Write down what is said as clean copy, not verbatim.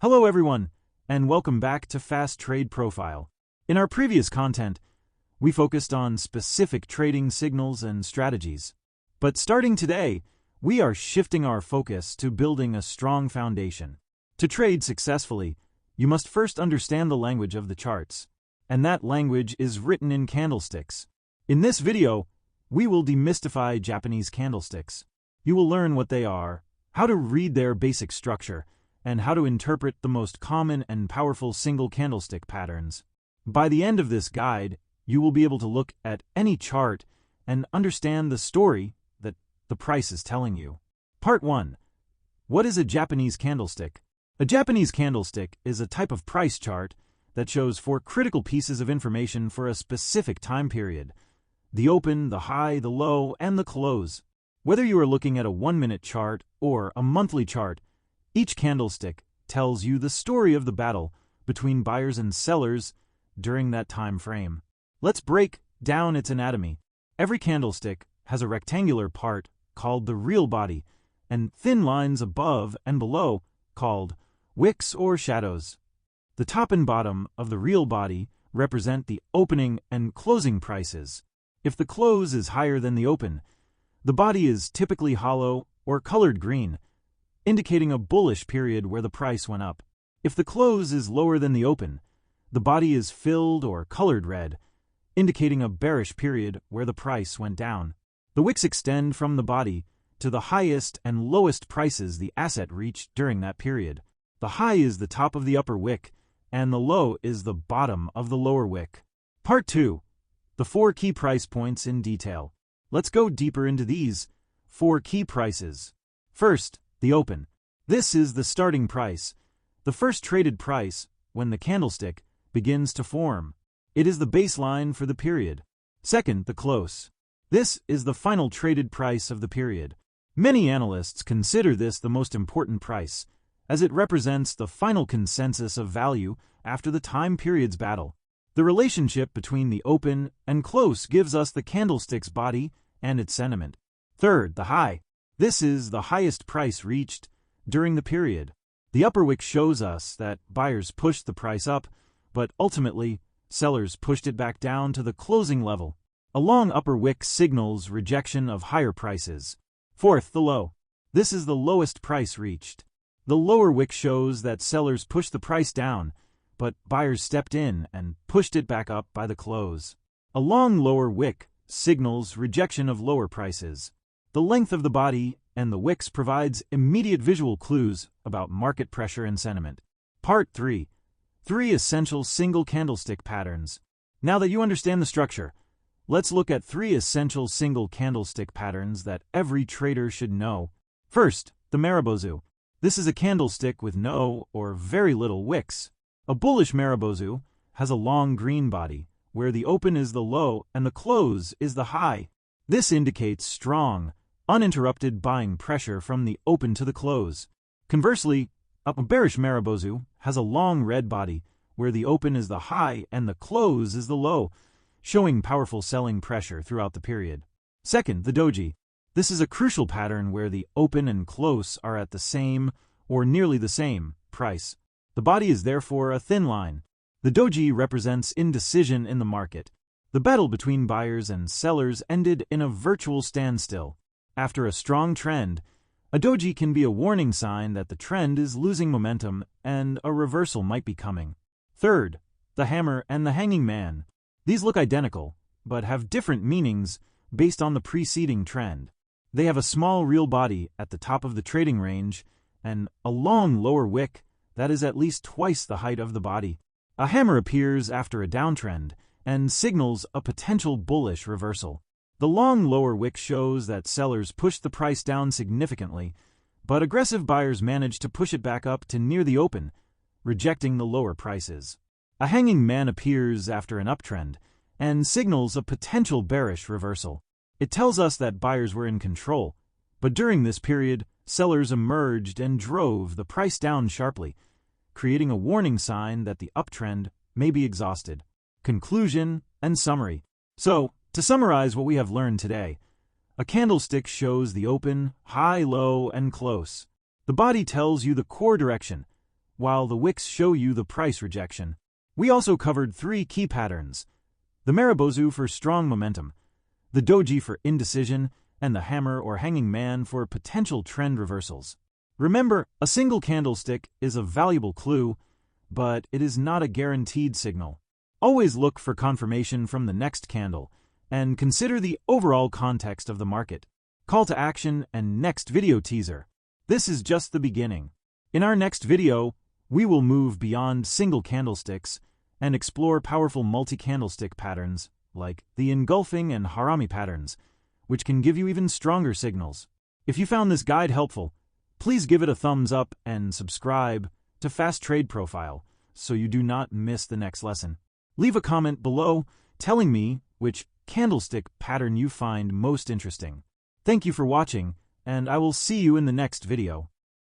Hello everyone, and welcome back to Fast Trade Profile. In our previous content, we focused on specific trading signals and strategies. But starting today, we are shifting our focus to building a strong foundation. To trade successfully, you must first understand the language of the charts, and that language is written in candlesticks. In this video, we will demystify Japanese candlesticks. You will learn what they are, how to read their basic structure, and how to interpret the most common and powerful single candlestick patterns. By the end of this guide, you will be able to look at any chart and understand the story that the price is telling you. Part 1. What is a Japanese candlestick? A Japanese candlestick is a type of price chart that shows 4 critical pieces of information for a specific time period: the open, the high, the low, and the close. Whether you are looking at a 1-minute chart or a monthly chart, each candlestick tells you the story of the battle between buyers and sellers during that time frame. Let's break down its anatomy. Every candlestick has a rectangular part called the real body and thin lines above and below called wicks or shadows. The top and bottom of the real body represent the opening and closing prices. If the close is higher than the open, the body is typically hollow or colored green, indicating a bullish period where the price went up. If the close is lower than the open, the body is filled or colored red, indicating a bearish period where the price went down. The wicks extend from the body to the highest and lowest prices the asset reached during that period. The high is the top of the upper wick, and the low is the bottom of the lower wick. Part 2. The 4 key price points in detail. Let's go deeper into these 4 key prices. First, the open. This is the starting price, the first traded price when the candlestick begins to form. It is the baseline for the period. Second, the close. This is the final traded price of the period. Many analysts consider this the most important price, as it represents the final consensus of value after the time period's battle. The relationship between the open and close gives us the candlestick's body and its sentiment. Third, the high. This is the highest price reached during the period. The upper wick shows us that buyers pushed the price up, but ultimately, sellers pushed it back down to the closing level. A long upper wick signals rejection of higher prices. Fourth, the low. This is the lowest price reached. The lower wick shows that sellers pushed the price down, but buyers stepped in and pushed it back up by the close. A long lower wick signals rejection of lower prices. The length of the body and the wicks provides immediate visual clues about market pressure and sentiment. Part 3. 3 essential single candlestick patterns. Now that you understand the structure, let's look at 3 essential single candlestick patterns that every trader should know. First, the Maribozu. This is a candlestick with no or very little wicks. A bullish Maribozu has a long green body, where the open is the low and the close is the high. This indicates strong, uninterrupted buying pressure from the open to the close. Conversely, a bearish Maribozu has a long red body, where the open is the high and the close is the low, showing powerful selling pressure throughout the period. Second, the doji. This is a crucial pattern where the open and close are at the same, or nearly the same, price. The body is therefore a thin line. The doji represents indecision in the market. The battle between buyers and sellers ended in a virtual standstill. After a strong trend, a doji can be a warning sign that the trend is losing momentum and a reversal might be coming. Third, the hammer and the hanging man. These look identical, but have different meanings based on the preceding trend. They have a small real body at the top of the trading range and a long lower wick that is at least twice the height of the body. A hammer appears after a downtrend and signals a potential bullish reversal. The long lower wick shows that sellers pushed the price down significantly, but aggressive buyers managed to push it back up to near the open, rejecting the lower prices. A hanging man appears after an uptrend and signals a potential bearish reversal. It tells us that buyers were in control, but during this period, sellers emerged and drove the price down sharply, creating a warning sign that the uptrend may be exhausted. Conclusion and summary. So, to summarize what we have learned today, a candlestick shows the open, high, low, and close. The body tells you the core direction, while the wicks show you the price rejection. We also covered 3 key patterns: the Maribozu for strong momentum, the Doji for indecision, and the hammer or hanging man for potential trend reversals. Remember, a single candlestick is a valuable clue, but it is not a guaranteed signal. Always look for confirmation from the next candle, and consider the overall context of the market. Call to action and next video teaser. This is just the beginning. In our next video, we will move beyond single candlesticks and explore powerful multi-candlestick patterns like the engulfing and harami patterns, which can give you even stronger signals. If you found this guide helpful, please give it a thumbs up and subscribe to Fast Trade Profile so you do not miss the next lesson. Leave a comment below telling me which candlestick pattern you find most interesting. Thank you for watching, and I will see you in the next video.